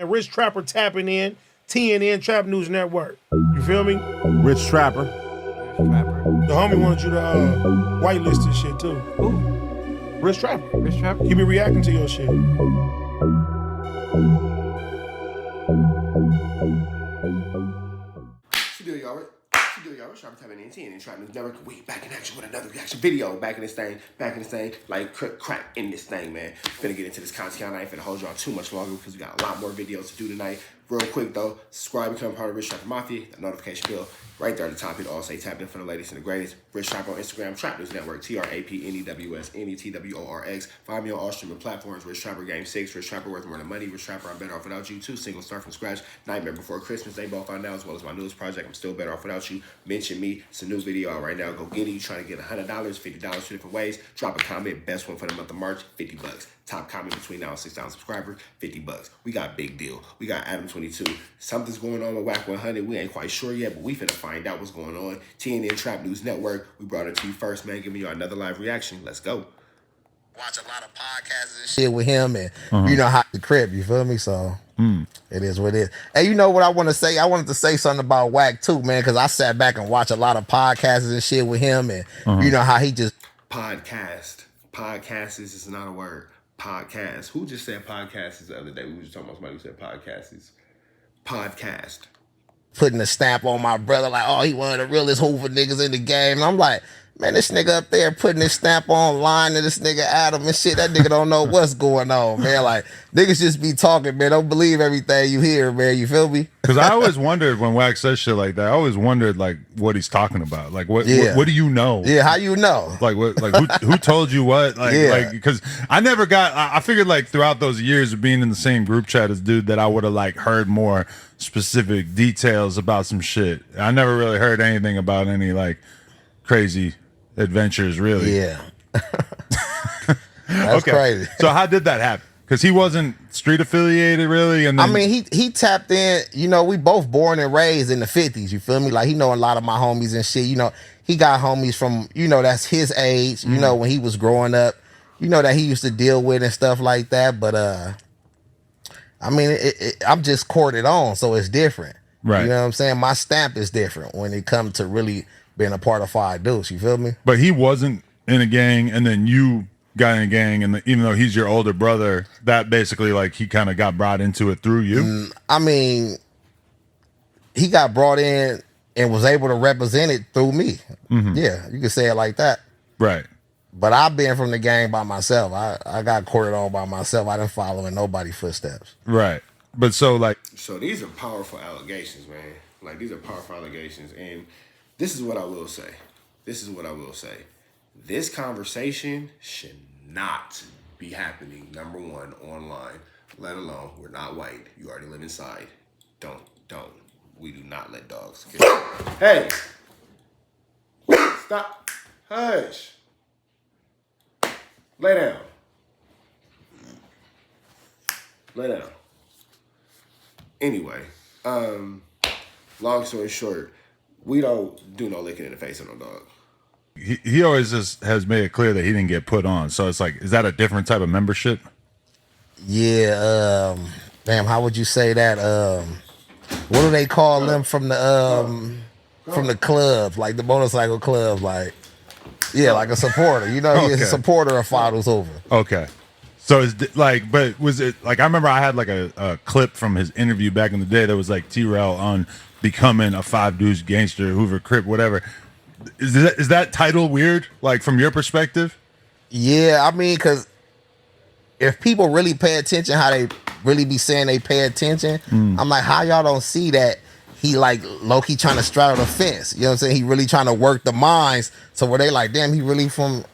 And Rich Trapper tapping in, TNN Trap News Network. You feel me? Rich Trapper. The homie wanted you to whitelist this shit too. Who? Rich Trapper. Rich Trapper? He be reacting to your shit. Sharp tapping in and trying to never we back in action with another reaction video. Back in this thing, like crack in this thing, man. Finna get into this content. I ain't finna hold y'all too much longer because we got a lot more videos to do tonight. Real quick though, subscribe, become part of Rich Trapper Mafia, the notification bell right there at the top. It'll all say tap in for the latest and the greatest. Rich Trapper on Instagram, Trap News Network, TRAPNEWSNETWORX. Find me on all streaming platforms, Rich Trapper Game 6, Rich Trapper Worth More Than Money, Rich Trapper I'm Better Off Without You, 2 singles start from scratch, Nightmare Before Christmas, they both on now, as well as my newest project, I'm Still Better Off Without You. Mention me, it's a new video out right now, go get it. You trying to get $100, $50, 2 different ways. Drop a comment, best one for the month of March, $50. Top comment between now and 6,000 subscribers, $50. We got Big Deal. We got Adam22. Something's going on with Whack 100. We ain't quite sure yet, but we finna find out what's going on. TNN Trap News Network. We brought it to you first, man. Give me another live reaction. Let's go. Watch a lot of podcasts and shit with him, and you know how the Crip, you feel me? So it is what it is. And you know what I want to say? I wanted to say something about Whack too, man, because I sat back and watched a lot of podcasts and shit with him, and you know how he just podcast. Podcast is not a word. Podcast. Who just said podcast the other day? We were just talking about somebody who said podcast. Podcast. Putting a stamp on my brother, like, oh, he one of the realest Hoover niggas in the game. And I'm like, man, this nigga up there putting his stamp online to this nigga Adam and shit. That nigga don't know what's going on, man. Like, niggas just be talking, man. Don't believe everything you hear, man. You feel me? Because I always wondered when Wax says shit like that. I always wondered like what he's talking about. Like what do you know? Yeah, how you know? Like what? Like who told you what? Like like because I never got. I figured like throughout those years of being in the same group chat as dude that I would have like heard more specific details about some shit. I never really heard anything about any like crazy adventures, really. Yeah. That's crazy. So how did that happen? Because he wasn't street affiliated, really. And then, I mean, he tapped in. You know, we both born and raised in the 50s. You feel me? Like, he know a lot of my homies and shit. You know, he got homies from, you know, that's his age. You know, when he was growing up, you know, that he used to deal with and stuff like that. But I mean, I'm just courted on, so it's different. Right. You know what I'm saying? My stamp is different when it comes to really being a part of Five Deuce. You feel me? But he wasn't in a gang, and then you got in a gang, and even though he's your older brother, that basically like he kind of got brought into it through you. I mean, he got brought in and was able to represent it through me. Yeah, you can say it like that. Right. But I've been from the gang by myself. I got courted on by myself. I didn't follow in nobody's footsteps. Right. But so these are powerful allegations, man. Like, these are powerful allegations. And this is what I will say. This conversation should not be happening, number one, online, let alone we're not white. You already live inside. Don't. We do not let dogs kill. Hey! Stop. Hush. Lay down. Anyway, long story short, we don't do no licking in the face of no dog. he always just has made it clear that he didn't get put on. So it's like, is that a different type of membership? Yeah. Damn, how would you say that? What do they call them from the club, like the motorcycle club? Like, yeah, like a supporter. You know, he's a supporter of Fathers Over. Okay. So it's like, but was it like, I remember I had like a clip from his interview back in the day that was like Trell on becoming a 5 Deuce gangster, Hoover Crip, whatever. Is that title weird, like from your perspective? Yeah, I mean, because if people really pay attention, how they really be saying they pay attention, I'm like, how y'all don't see that he like low-key trying to straddle the fence? You know what I'm saying? He really trying to work the minds. So were they like, damn, he really from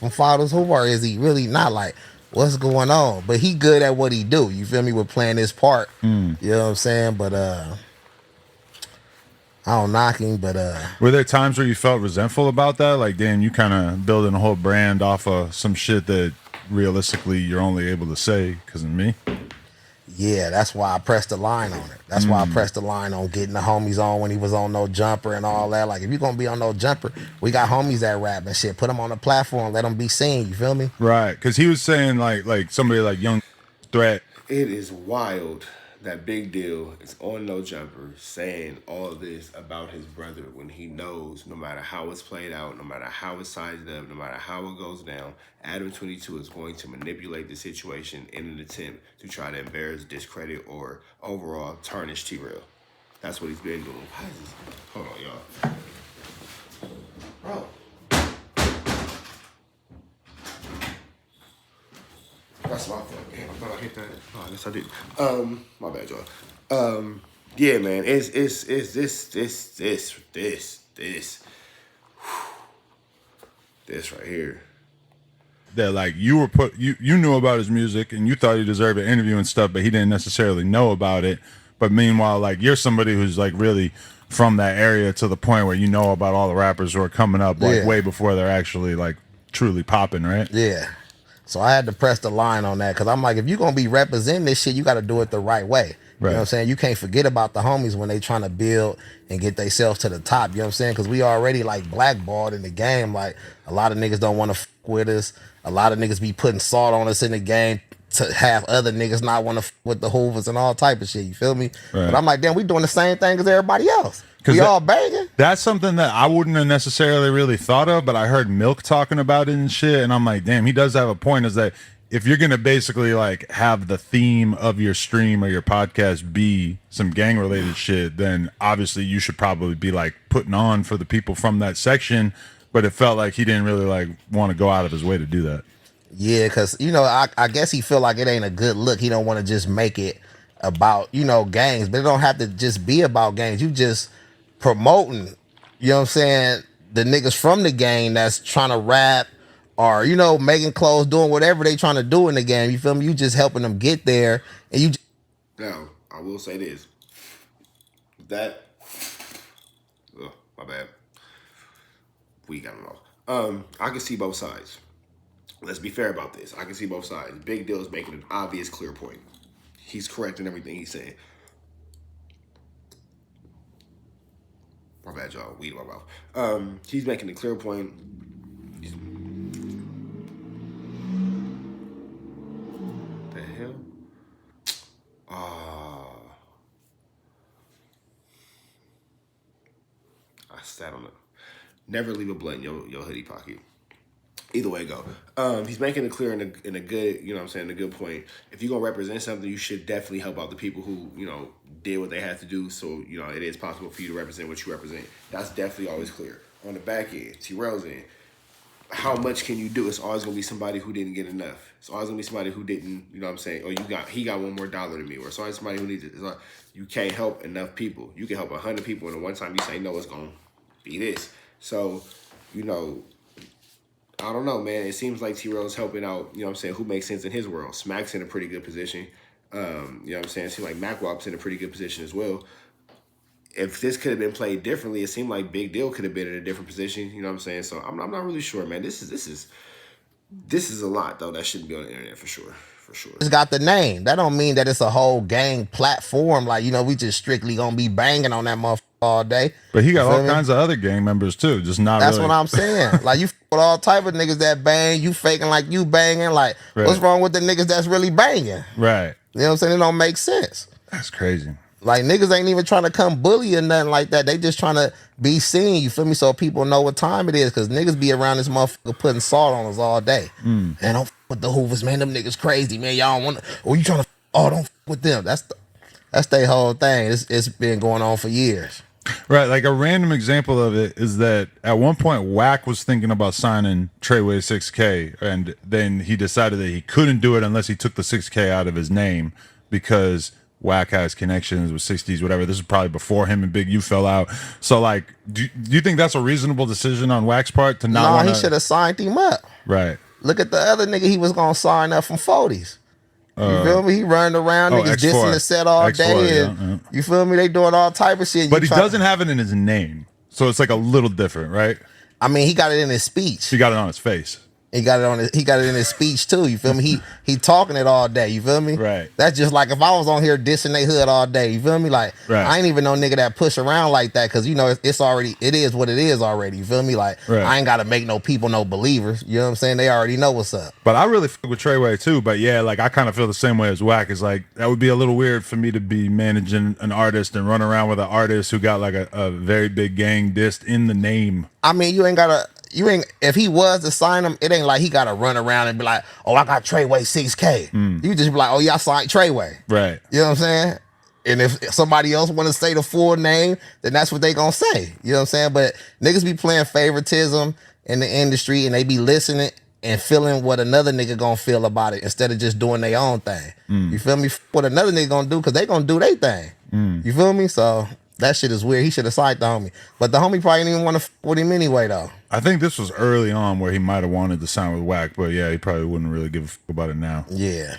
Fathers Hoover, or is he really not? Like, what's going on? But he good at what he do. You feel me? With playing his part. You know what I'm saying? But I don't knock him, but were there times where you felt resentful about that? Like, damn, you kind of building a whole brand off of some shit that realistically you're only able to say because of me? Yeah, that's why I pressed the line on it. That's why I pressed the line on getting the homies on when he was on No Jumper and all that. Like, if you're gonna be on No Jumper, we got homies that rap and shit. Put them on the platform, let them be seen. You feel me? Right, because he was saying like somebody like Young Threat. It is wild that Big Deal is on No Jumper saying all this about his brother when he knows no matter how it's played out, no matter how it's sized up, no matter how it goes down, Adam 22 is going to manipulate the situation in an attempt to try to embarrass, discredit, or overall tarnish T-Rail. That's what he's been doing. Why is this? Hold on, y'all. Bro. That's my fault. Damn, I thought I hit that. Oh, I guess I did. My bad, y'all. Yeah, man. It's this right here. That like you were you knew about his music and you thought he deserved an interview and stuff, but he didn't necessarily know about it. But meanwhile, like you're somebody who's like really from that area to the point where you know about all the rappers who are coming up like way before they're actually like truly popping, right? Yeah. So I had to press the line on that because I'm like, if you're going to be representing this shit, you got to do it the right way. You know what I'm saying? You can't forget about the homies when they trying to build and get themselves to the top. You know what I'm saying? Because we already like blackballed in the game. Like a lot of niggas don't want to fuck with us. A lot of niggas be putting salt on us in the game to have other niggas not want to fuck with the Hoovers and all type of shit. You feel me? Right. But I'm like, damn, we doing the same thing as everybody else. We all banging. That's something that I wouldn't have necessarily really thought of, but I heard Milk talking about it and shit, and I'm like, damn, he does have a point. Is that if you're gonna basically like have the theme of your stream or your podcast be some gang related shit, then obviously you should probably be like putting on for the people from that section. But it felt like he didn't really like want to go out of his way to do that. Yeah, because you know, I guess he feel like it ain't a good look. He don't want to just make it about, you know, gangs, but it don't have to just be about gangs. You just promoting, you know what I'm saying, the niggas from the gang that's trying to rap or, you know, making clothes, doing whatever they trying to do in the game. You feel me? You just helping them get there. And you now, I will say this. That, oh, my bad. We got them off. I can see both sides. Let's be fair about this. I can see both sides. Big Deal is making an obvious, clear point. He's correct in everything he's saying. My bad, y'all. Weed in my mouth. He's making a clear point. The hell? I sat on it. Never leave a blunt in your hoodie pocket. Either way it go. He's making it clear in a good, you know what I'm saying, a good point. If you're going to represent something, you should definitely help out the people who, you know, did what they had to do. So, you know, it is possible for you to represent what you represent. That's definitely always clear. On the back end, T-Rail's end, how much can you do? It's always going to be somebody who didn't get enough. It's always going to be somebody who didn't, you know what I'm saying, or he got $1 more than me. Or it's always somebody who needs it. It's like, you can't help enough people. You can help 100 people, and the one time you say no, it's going to be this. So, you know, I don't know, man. It seems like T-Rail's helping out, you know what I'm saying, who makes sense in his world. Smack's in a pretty good position. You know what I'm saying? It seems like MacWop's in a pretty good position as well. If this could have been played differently, it seemed like Big Deal could have been in a different position. You know what I'm saying? So I'm not really sure, man. This is a lot, though. That shouldn't be on the internet for sure. For sure. It's got the name. That don't mean that it's a whole gang platform. Like, you know, we just strictly gonna be banging on that motherfucker all day. But he got all kinds of other gang members too. Just not. That's really. what I'm saying. Like, you with all type of niggas that bang. You faking like you banging. Like, what's wrong with the niggas that's really banging? Right. You know what I'm saying? It don't make sense. That's crazy. Like, niggas ain't even trying to come bully or nothing like that. They just trying to be seen, you feel me? So people know what time it is, because niggas be around this motherfucker putting salt on us all day. And don't f with the Hoovers, man. Them niggas crazy, man. Y'all don't want to, or you trying to, don't f with them. That's their whole thing. It's been going on for years. Right. Like a random example of it is that at one point, Wack was thinking about signing Treyway 6K, and then he decided that he couldn't do it unless he took the 6K out of his name, because Wack has connections with 60s, whatever. This is probably before him and Big U fell out. So, like, do you think that's a reasonable decision on Wack's part to not? No, he should have signed him up. Right. Look at the other nigga he was gonna sign up from 40s. You feel me? He running around, niggas X4. dissing the set all X4, day. And you feel me? They doing all type of shit. But he doesn't have it in his name. So it's like a little different, right? I mean, he got it in his speech. He got it on his face. He got it on. He got it in his speech too. You feel me? He talking it all day. You feel me? Right. That's just like if I was on here dissing they hood all day. You feel me? Like I ain't even no nigga that push around like that because you know it's already it is what it is already. You feel me? Like I ain't got to make no people no believers. You know what I'm saying? They already know what's up. But I really fuck with Treyway too. But yeah, like I kind of feel the same way as Wack. It's like that would be a little weird for me to be managing an artist and run around with an artist who got like a very big gang dissed in the name. I mean, you ain't gotta. You ain't if he was to sign him, it ain't like he gotta run around and be like, oh, I got Treyway 6K. You just be like, oh yeah, I signed Treyway. Right. You know what I'm saying? And if somebody else want to say the full name, then that's what they gonna say. You know what I'm saying? But niggas be playing favoritism in the industry and they be listening and feeling what another nigga gonna feel about it instead of just doing their own thing. You feel me? What another nigga gonna do, because they gonna do their thing. You feel me? So that shit is weird. He should have signed the homie. But the homie probably didn't even want to with him anyway, though. I think this was early on where he might have wanted to sign with Wack, but yeah, he probably wouldn't really give a fuck about it now. Yeah.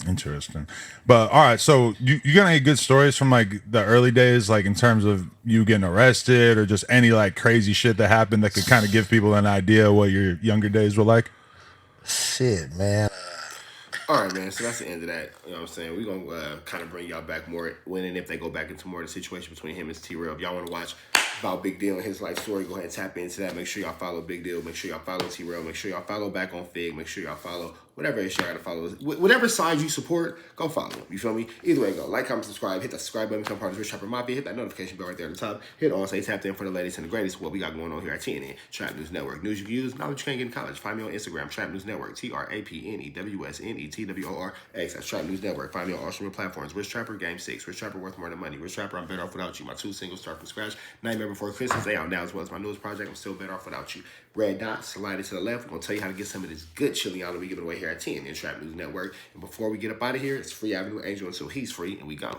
Interesting. But all right, so you got any good stories from like the early days, like in terms of you getting arrested or just any like crazy shit that happened that could kind of give people an idea what your younger days were like? Shit, man. All right, man. So that's the end of that. You know what I'm saying? We're going to kind of bring y'all back more when and if they go back into more of the situation between him and Trell. If y'all want to watch about Big Deal and his life story, go ahead and tap into that. Make sure y'all follow Big Deal. Make sure y'all follow Trell. Make sure y'all follow back on Fig. Make sure y'all follow whatever issue y'all got to follow. Whatever side you support, go follow them. You feel me? Either way, go. Like, comment, subscribe. Hit that subscribe button. Become part of the Rich Trapper Mafia. Hit that notification bell right there at the top. Hit all. Say tapped in for the latest and the greatest. What we got going on here at TNN, Trap News Network. News you can use, knowledge you can't get in college. Find me on Instagram, Trap News Network. TRAPNEWSNETWORX. That's Trap News Network. Find me on all streaming platforms. Rich Trapper, Game 6. Rich Trapper, Worth More Than Money. Rich Trapper, I'm Better Off Without You. My 2 singles start from scratch. Nightmare Before Christmas. They out now as well as my newest project. I'm Still Better Off Without You. Red dot, slide it to the left. We're going to tell you how to get some of this good Chiliana we give it away here at TNN, Trap News Network. And before we get up out of here, it's Free Avenue Angel until he's free, and we go.